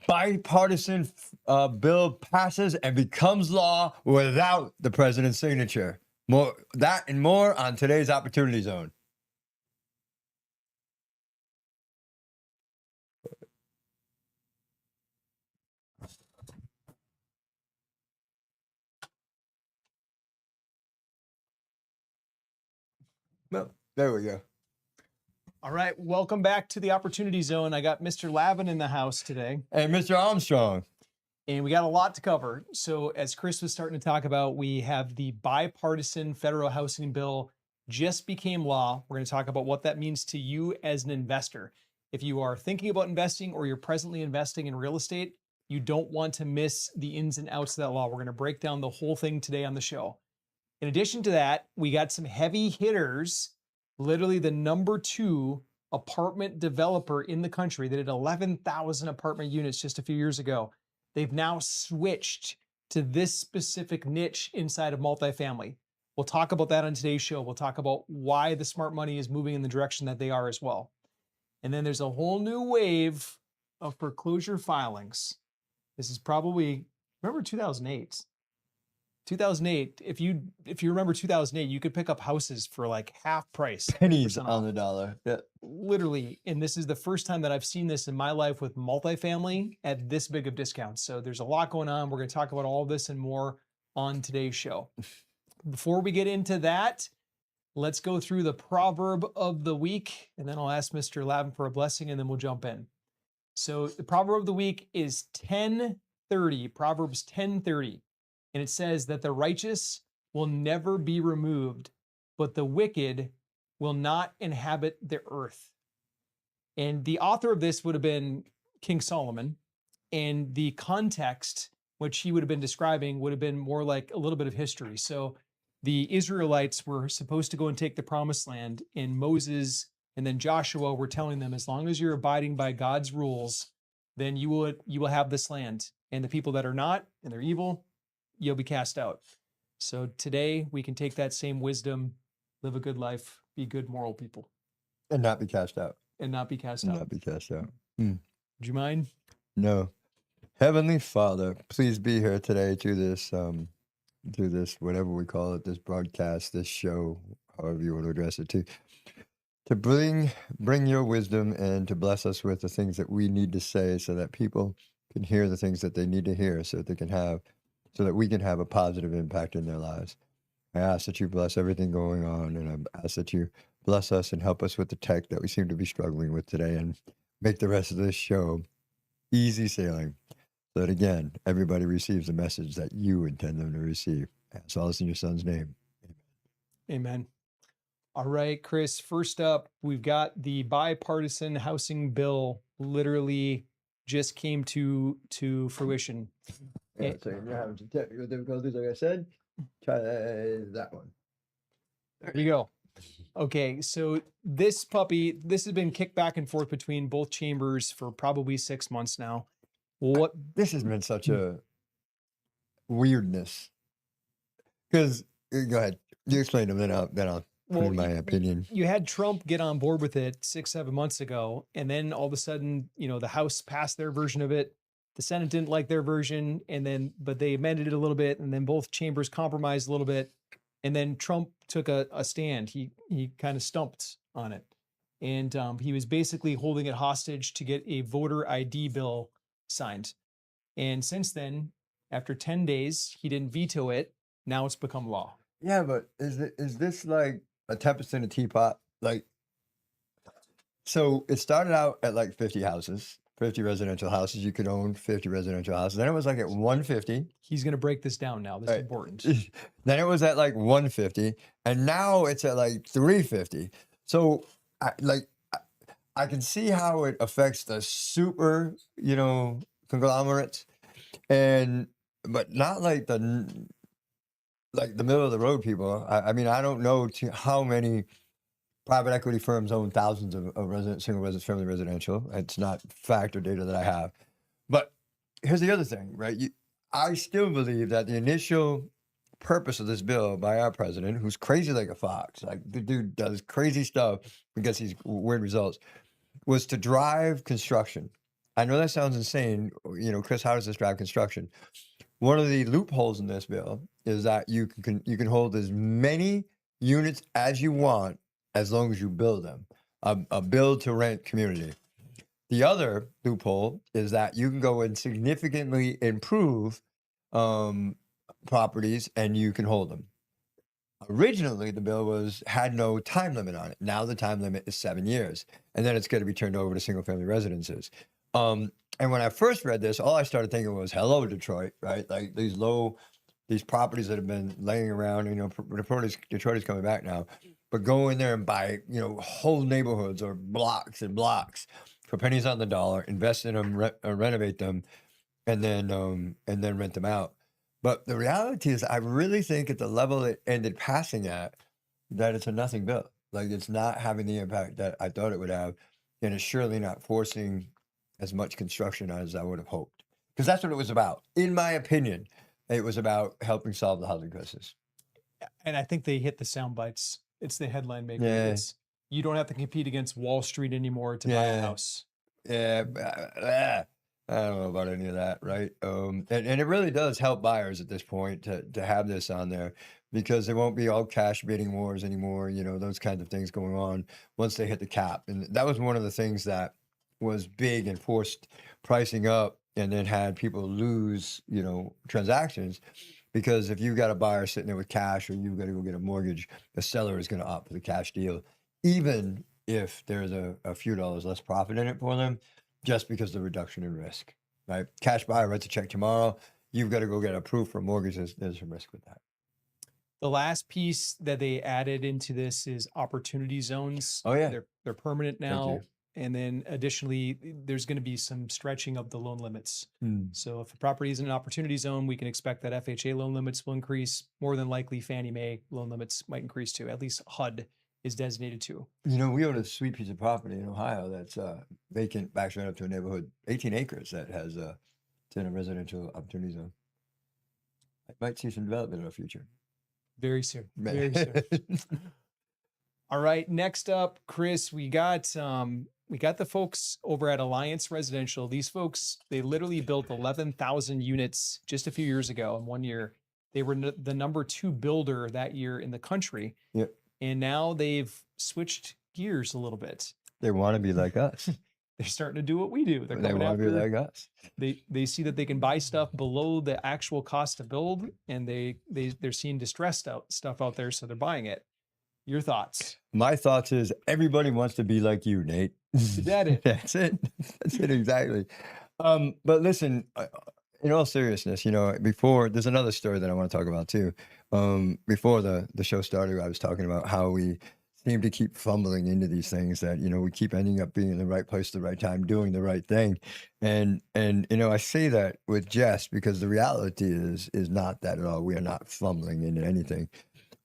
bipartisan bill passes and becomes law without the president's signature. More that and more on today's Opportunity Zone. Well, there we go. All right, welcome back to the Opportunity Zone. I got Mr. Lavin in the house today. Hey, Mr. Armstrong. And we got a lot to cover. So as Chris was starting to talk about, we have the bipartisan federal housing bill just became law. We're going to talk about what that means to you as an investor. If you are thinking about investing or you're presently investing in real estate, you don't want to miss the ins and outs of that law. We're going to break down the whole thing today on the show. In addition to that, we got some heavy hitters, literally the number 2 apartment developer in the country that did 11,000 apartment units just a few years ago. They've now switched to this specific niche inside of multifamily. We'll talk about that on today's show. We'll talk about why the smart money is moving in the direction that they are as well. And then there's a whole new wave of foreclosure filings. This is probably, remember 2008? 2008, if you remember 2008, you could pick up houses for like half price. Pennies on the dollar. Yeah. Literally. And this is the first time that I've seen this in my life with multifamily at this big of discounts. So there's a lot going on. We're going to talk about all this and more on today's show. Before we get into that, let's go through the proverb of the week, and then I'll ask Mr. Lavin for a blessing, and then we'll jump in. So the proverb of the week is 10:30, Proverbs 10:30. And it says that the righteous will never be removed, but the wicked will not inhabit the earth. And the author of this would have been King Solomon. And the context, which he would have been describing, would have been more like a little bit of history. So the Israelites were supposed to go and take the promised land, and Moses and then Joshua were telling them, as long as you're abiding by God's rules, then you will have this land. And the people that are not, and they're evil, you'll be cast out. So today we can take that same wisdom, live a good life, be good moral people. And not be cast out. And not be cast out. Not be cast out. Would you mind? No. Heavenly Father, please be here today to this, whatever we call it, this broadcast, this show, however you want to address it, to bring your wisdom and to bless us with the things that we need to say so that people can hear the things that they need to hear so that we can have a positive impact in their lives. I ask that you bless everything going on, and I ask that you bless us and help us with the tech that we seem to be struggling with today, and make the rest of this show easy sailing so that, again, everybody receives the message that you intend them to receive. So all this in your son's name. Amen. All right, Chris, first up, we've got the bipartisan housing bill literally just came to fruition. Yeah, so you're having some technical difficulties, like I said. Try that one. There you go. Okay, so this has been kicked back and forth between both chambers for probably 6 months now. This has been such a weirdness. Because, go ahead, you explain them, then I'll put in my opinion. You had Trump get on board with it 6-7 months ago, and then all of a sudden, the House passed their version of it. The Senate didn't like their version, but they amended it a little bit, and then both chambers compromised a little bit, and then Trump took a stand. He kind of stumped on it, and he was basically holding it hostage to get a voter ID bill signed. And since then, after 10 days, he didn't veto it. Now it's become law. Yeah, but is this like a tempest in a teapot? Like, so it started out at like 50 houses. 50 residential houses. You could own 50 residential houses. Then it was like at 150. He's going to break this down now. This is important. Then it was at like 150. And now it's at like 350. So I can see how it affects the super, conglomerates. But not like the middle of the road people. I mean, I don't know how many private equity firms own thousands of single-family residential. It's not fact or data that I have. But here's the other thing, right? I still believe that the initial purpose of this bill by our president, who's crazy like a fox, like the dude does crazy stuff and gets these weird results, was to drive construction. I know that sounds insane. Chris, how does this drive construction? One of the loopholes in this bill is that you can hold as many units as you want as long as you build them. A build to rent community. The other loophole is that you can go and significantly improve um, properties and you can hold them. Originally, the bill had no time limit on it. Now the time limit is 7 years, and then it's going to be turned over to single family residences. And when I first read this, all I started thinking was, "Hello, Detroit!" Right? Like these properties that have been laying around. Detroit is coming back now, but go in there and buy whole neighborhoods or blocks and blocks for pennies on the dollar, invest in them, renovate them, and then rent them out. But the reality is, I really think at the level it ended passing at, that it's a nothing bill. Like it's not having the impact that I thought it would have, and it's surely not forcing as much construction as I would have hoped. Because that's what it was about, in my opinion. It was about helping solve the housing crisis. And I think they hit the sound bites. It's the headline maker. Yeah. It's you don't have to compete against Wall Street anymore to buy a house. Yeah, I don't know about any of that, right? And it really does help buyers at this point to have this on there, because there won't be all cash bidding wars anymore, those kinds of things going on once they hit the cap. And that was one of the things that was big and forced pricing up and then had people lose, transactions. Because if you've got a buyer sitting there with cash or you've got to go get a mortgage, the seller is going to opt for the cash deal, even if there's a few dollars less profit in it for them, just because of the reduction in risk, right? Cash buyer writes a check tomorrow. You've got to go get approved for mortgages. There's some risk with that. The last piece that they added into this is opportunity zones. Oh, yeah. They're permanent Thank now. you. And then additionally, there's going to be some stretching of the loan limits. So if a property is in an opportunity zone, we can expect that FHA loan limits will increase. More than likely, Fannie Mae loan limits might increase too. At least HUD is designated to. We own a sweet piece of property in Ohio that's vacant, backs right up to a neighborhood, 18 acres that has it's in a residential opportunity zone. I might see some development in the future. Very soon. Very soon. All right. Next up, Chris, we got the folks over at Alliance Residential. These folks, they literally built 11,000 units just a few years ago. In 1 year, they were the number 2 builder that year in the country. Yep. And now they've switched gears a little bit. They want to be like us. They're starting to do what we do. They want to be like us. They see that they can buy stuff below the actual cost to build, and they're seeing distressed stuff out there, so they're buying it. Your thoughts? My thoughts is everybody wants to be like you, Nate. Is that it? That's it. That's it exactly. But listen, in all seriousness, before there's another story that I want to talk about too. Before the show started, I was talking about how we seem to keep fumbling into these things that, we keep ending up being in the right place at the right time, doing the right thing. And I say that with jest because the reality is not that at all. We are not fumbling into anything.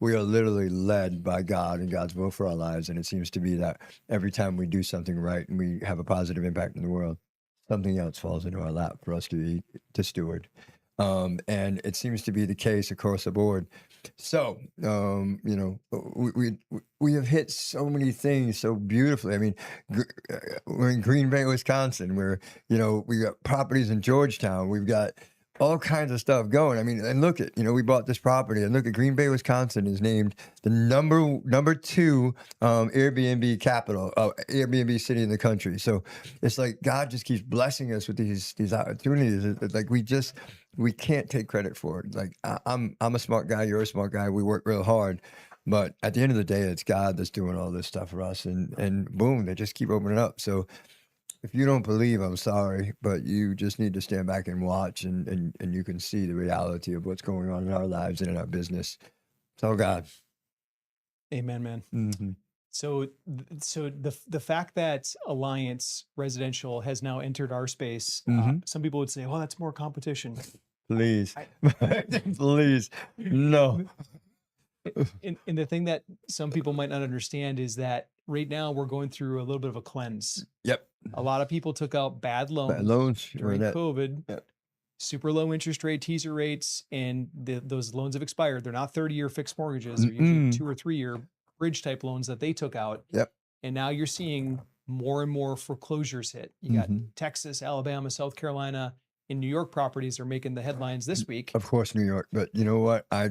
We are literally led by God and God's will for our lives. And it seems to be that every time we do something right and we have a positive impact in the world, something else falls into our lap for us to steward. And it seems to be the case across the board. So, we have hit so many things so beautifully. I mean, we're in Green Bay, Wisconsin, where, we got properties in Georgetown. We've got all kinds of stuff going. I mean, and look at, we bought this property and look at Green Bay, Wisconsin is named the number 2 Airbnb capital, Airbnb city in the country. So it's like God just keeps blessing us with these opportunities. It's like we can't take credit for it. Like I'm a smart guy, you're a smart guy. We work real hard, but at the end of the day, it's God that's doing all this stuff for us. And boom, they just keep opening up. So if you don't believe, I'm sorry, but you just need to stand back and watch, and you can see the reality of what's going on in our lives and in our business. It's all God. Amen, man. Mm-hmm. So the fact that Alliance Residential has now entered our space, some people would say, "Oh, that's more competition." Please, please, no. And the thing that some people might not understand is that right now we're going through a little bit of a cleanse. Yep. A lot of people took out bad loans during COVID. Yep. Super low interest rate, teaser rates, and those loans have expired. They're not 30-year fixed mortgages. They're usually 2 or 3 year bridge type loans that they took out. Yep. And now you're seeing more and more foreclosures hit. You got Mhm. Texas, Alabama, South Carolina, and New York properties are making the headlines this week. Of course, New York. But you know what? I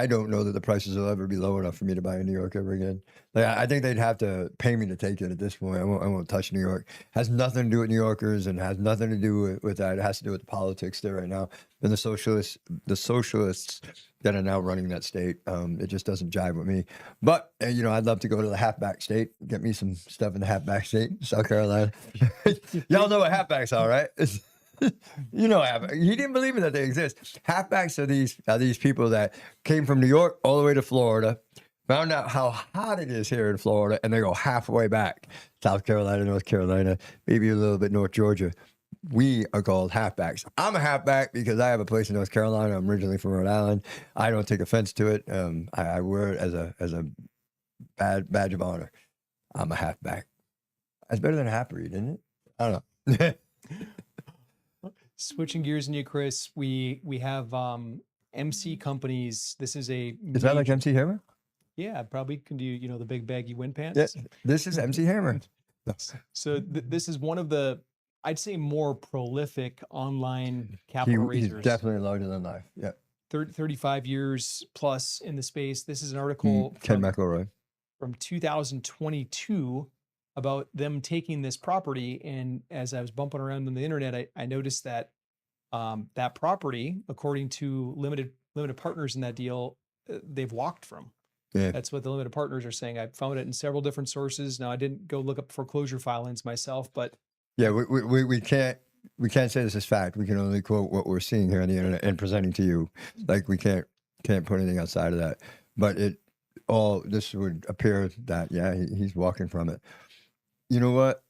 don't know that the prices will ever be low enough for me to buy in New York ever again. Like I think they'd have to pay me to take it at this point. I won't touch New York. Has nothing to do with New Yorkers and has nothing to do with that. It has to do with the politics there right now. And the socialists that are now running that state. It just doesn't jive with me. But you know, I'd love to go to the halfback state, get me some stuff in the halfback state, South Carolina. Y'all know what halfbacks are, right? You know, he didn't believe in that they exist. Halfbacks are these people that came from New York all the way to Florida, found out how hot it is here in Florida, and they go halfway back. South Carolina, North Carolina, maybe a little bit North Georgia. We are called halfbacks. I'm a halfback because I have a place in North Carolina. I'm originally from Rhode Island. I don't take offense to it. I wear it as a badge of honor. I'm a halfback. That's better than a half breed, isn't it? I don't know. Switching gears into you, Chris, we have MC companies. This is a Is that like MC Hammer? Yeah, probably can do, you know, the big baggy wind pants. Yes, this is MC Hammer. So this is one of the, I'd say, more prolific online capital He's raisers. definitely larger than life. Yeah. 35 years plus in the space. This is an article Ken McElroy. from 2022 about them taking this property. And as I was bumping around on the internet, I noticed that that property, according to limited partners in that deal, they've walked from. Yeah. That's what the limited partners are saying. I found it in several different sources. Now, I didn't go look up foreclosure filings myself, but yeah, we can't say this is fact. We can only quote what we're seeing here on the internet and presenting to you. Like we can't put anything outside of that. But this would appear that he's walking from it. You know what?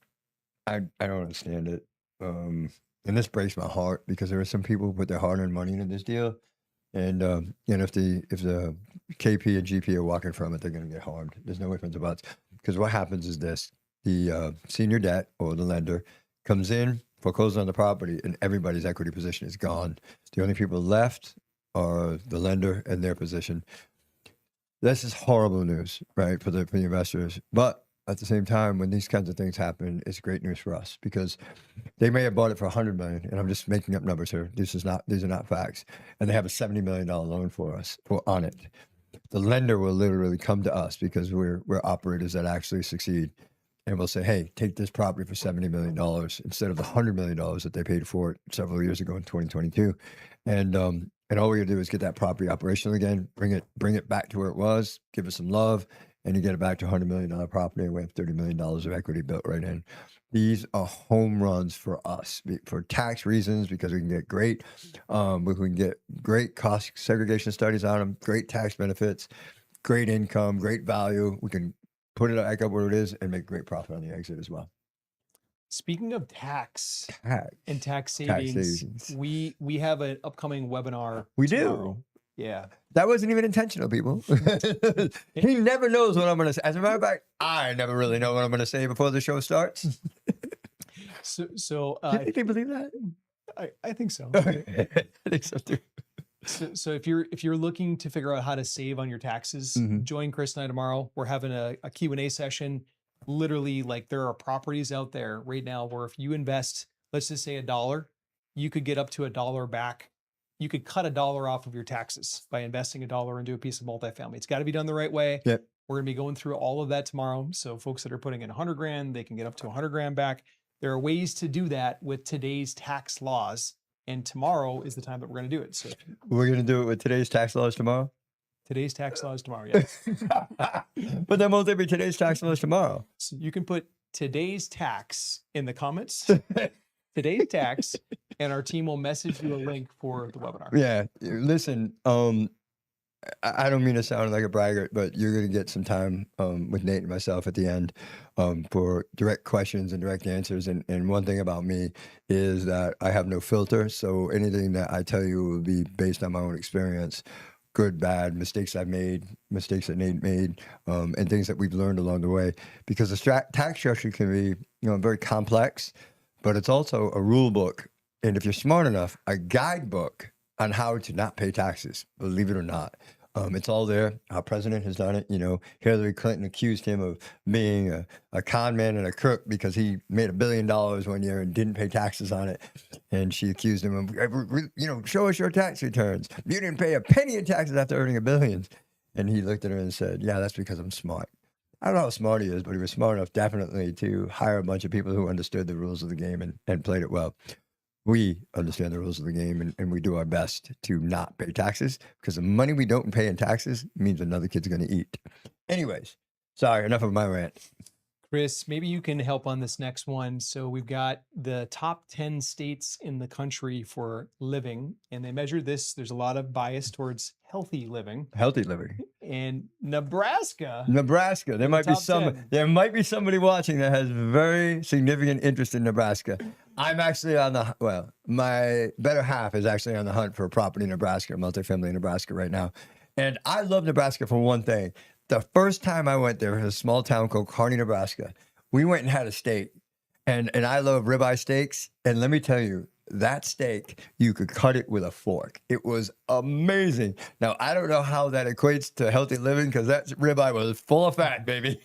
I don't understand it. And this breaks my heart because there are some people who put their hard-earned money into this deal. And if the KP and GP are walking from it, they're going to get harmed. There's no ifs, ands, or buts. Because what happens is this: the senior debt or the lender comes in, forecloses on the property, and everybody's equity position is gone. The only people left are the lender and their position. This is horrible news, right, for the investors. But at the same time, when these kinds of things happen, it's great news for us because they may have bought it for $100 million, and I'm just making up numbers here. These are not facts. And they have a $70 million loan on it. The lender will literally come to us because we're operators that actually succeed, and we'll say, "Hey, take this property for $70 million instead of the $100 million that they paid for it several years ago in 2022." And all we gotta do is get that property operational again, bring it back to where it was, give it some love. And you get it back to $100 million property, and we have $30 million of equity built right in. These are home runs for us for tax reasons because we can get great cost segregation studies on them, great tax benefits, great income, great value. We can put it back up where it is and make great profit on the exit as well. Speaking of tax and tax savings, we have an upcoming webinar. We tomorrow. do. Yeah. That wasn't even intentional, people. He never knows what I'm going to say. As a matter of fact, I never really know what I'm going to say before the show starts. So Do you think they believe that? I think so. I think so too. So if you're looking to figure out how to save on your taxes, join Chris and I tomorrow. We're having a Q&A session. Literally, like there are properties out there right now where if you invest, let's just say $1, you could get up to $1 back. You could cut $1 off of your taxes by investing $1 into a piece of multifamily. It's got to be done the right way. Yep. We're going to be going through all of that tomorrow. So folks that are putting in 100 grand, they can get up to 100 grand back. There are ways to do that with today's tax laws. And tomorrow is the time that we're going to do it. So we're going to do it with today's tax laws tomorrow? Today's tax laws tomorrow, yes. But then won't there be today's tax laws tomorrow? So you can put today's tax in the comments. Today's tax, and our team will message you a link for the webinar. Yeah, listen, I don't mean to sound like a braggart, but you're going to get some time with Nate and myself at the end for direct questions and direct answers. And one thing about me is that I have no filter, so anything that I tell you will be based on my own experience, good, bad, mistakes I've made, mistakes that Nate made, and things that we've learned along the way. Because the tax structure can be, very complex, but it's also a rule book. And if you're smart enough, a guidebook on how to not pay taxes, believe it or not. It's all there. Our president has done it. You know, Hillary Clinton accused him of being a con man and a crook because he made $1 billion 1 year and didn't pay taxes on it. And she accused him of, you know, show us your tax returns. You didn't pay a penny in taxes after earning $1 billion. And he looked at her and said, yeah, that's because I'm smart. I don't know how smart he is, but he was smart enough definitely to hire a bunch of people who understood the rules of the game and played it well. We understand the rules of the game, and we do our best to not pay taxes, because the money we don't pay in taxes means another kid's going to eat. Anyways, sorry, enough of my rant. Chris, maybe you can help on this next one. So we've got the top 10 states in the country for living, and they measure this. There's a lot of bias towards healthy living. Healthy living. And Nebraska. Nebraska. There might be top some. 10. There might be somebody watching that has very significant interest in Nebraska. I'm actually on the, well, my better half is actually on the hunt for a property in Nebraska, multifamily in Nebraska right now. And I love Nebraska for one thing. The first time I went there, it was a small town called Kearney, Nebraska. We went and had a steak, and I love ribeye steaks. And let me tell you, that steak, you could cut it with a fork. It was amazing. Now, I don't know how that equates to healthy living, because that ribeye was full of fat, baby.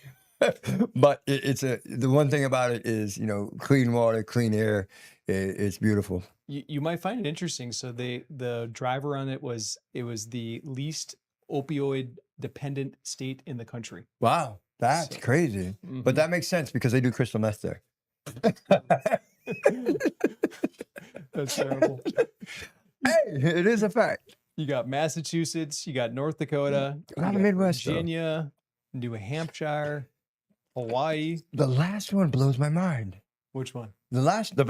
But the one thing about it is, you know, clean water, clean air. It's beautiful. You might find it interesting. So the driver on it was the least opioid dependent state in the country. Wow, that's crazy. But that makes sense because they do crystal meth there. That's terrible. Hey, it is a fact. You got Massachusetts, you got North Dakota, A lot of Midwest, Virginia, New Hampshire, Hawaii. The last one blows my mind. Which one? The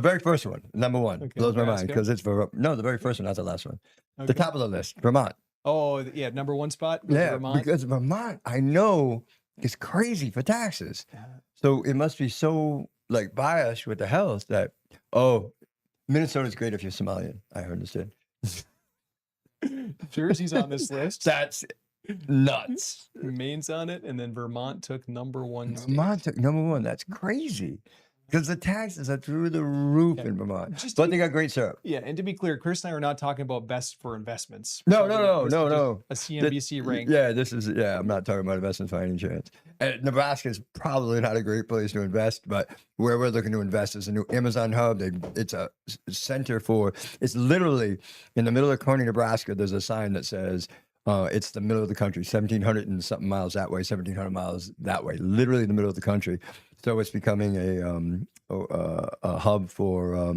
very first one, number one, Okay, blows my mind Nebraska? because it's no, the very first one, not the last one. Okay. The top of the list, Vermont. Oh, yeah, number one spot goes to Yeah, Vermont. because Vermont, I know, is crazy for taxes. Yeah. So it must be so like biased with the health that, oh, Minnesota's great if you're Somalian. I understand. Jersey's on this list. That's nuts. Maine's on it, and then Vermont took number one. Vermont took number one. That's crazy. Because the taxes are through the roof in Vermont. But they got great syrup. Yeah, and to be clear, Chris and I are not talking about best for investments. No. A CNBC rank. Yeah, I'm not talking about investments by any chance. Nebraska is probably not a great place to invest, but where we're looking to invest is a new Amazon hub. It's a center it's literally in the middle of Kearney, Nebraska. There's a sign that says, it's the middle of the country, 1,700 and something miles that way, 1,700 miles that way, literally in the middle of the country. So it's becoming a hub for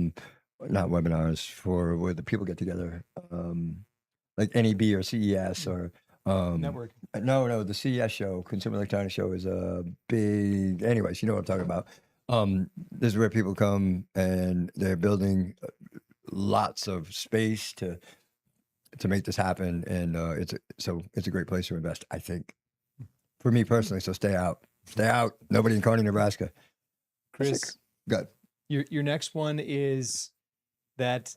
not webinars, for where the people get together, like NEB or CES or Network. No, the CES show, Consumer Electronics Show, is a big. Anyways, you know what I'm talking about. This is where people come and they're building lots of space to make this happen, and it's a great place to invest, I think, for me personally. So stay out. Nobody in Kearney, Nebraska. Chris, good. Your next one is that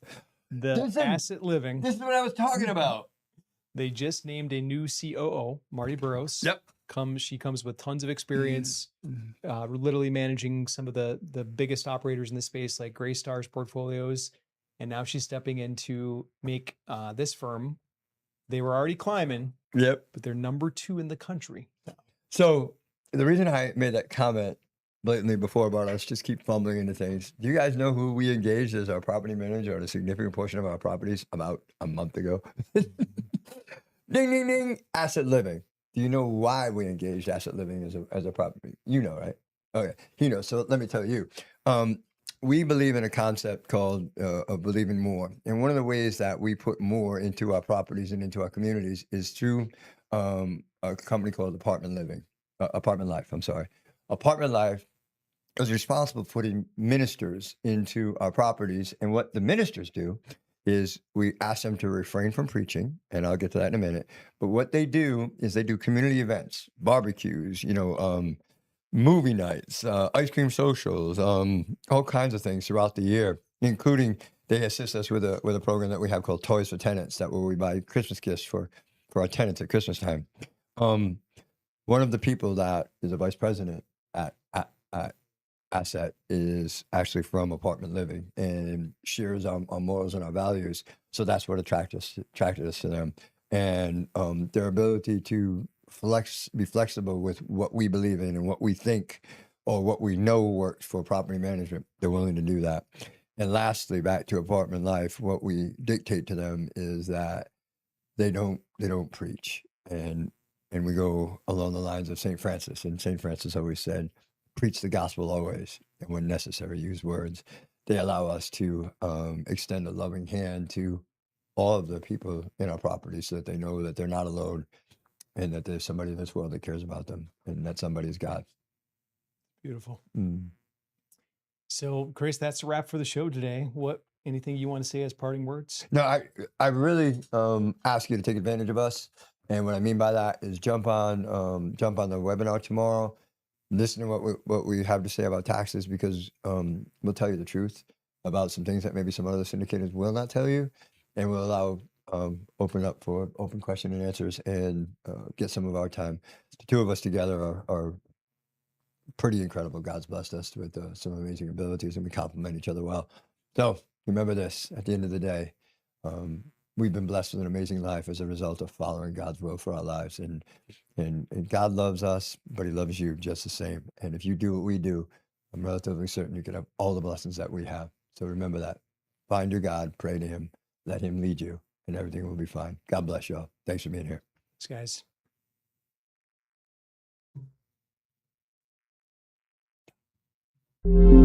the asset living. This is what I was talking about. They just named a new COO, Marty Burrows. Yep. She comes with tons of experience, literally managing some of the biggest operators in the space, like Greystar's portfolios. And now she's stepping in to make this firm. They were already climbing. Yep. But they're number 2 in the country. So the reason I made that comment blatantly before about us just keep fumbling into things. Do you guys know who we engaged as our property manager on a significant portion of our properties about a month ago? Ding, ding, ding. Asset living. Do you know why we engaged asset living as a property? You know, right? Okay. He knows. So let me tell you. We believe in a concept called of believing more. And one of the ways that we put more into our properties and into our communities is through a company called Apartment Life. Apartment Life is responsible for putting ministers into our properties. And what the ministers do is we ask them to refrain from preaching, and I'll get to that in a minute. But what they do is they do community events, barbecues, movie nights, ice cream socials, all kinds of things throughout the year, including they assist us with a program that we have called Toys for Tenants, that where we buy Christmas gifts for our tenants at Christmas time. One of the people that is a vice president at Asset is actually from Apartment Living and shares our morals and our values. So that's what attracted us to them. and their ability to be flexible with what we believe in and what we think or what we know works for property management. They're willing to do that. And lastly, back to apartment life, what we dictate to them is that they don't preach, and we go along the lines of St. Francis. And St. Francis always said, preach the gospel always, and when necessary, use words. They allow us to extend a loving hand to all of the people in our property so that they know that they're not alone and that there's somebody in this world that cares about them, and that somebody is God. Beautiful. Mm. So, Chris, that's a wrap for the show today. Anything you want to say as parting words? No, I really ask you to take advantage of us, and what I mean by that is jump on the webinar tomorrow. Listen to what we have to say about taxes, because we'll tell you the truth about some things that maybe some other syndicators will not tell you, and we'll allow open up for open question and answers, and get some of our time. The two of us together are pretty incredible. God's blessed us with some amazing abilities, and we complement each other well. So remember this: at the end of the day, we've been blessed with an amazing life as a result of following God's will for our lives. And God loves us, but He loves you just the same. And if you do what we do, I'm relatively certain you can have all the blessings that we have. So remember that. Find your God, pray to Him, let Him lead you, and everything will be fine. God bless y'all. Thanks for being here. Thanks, guys.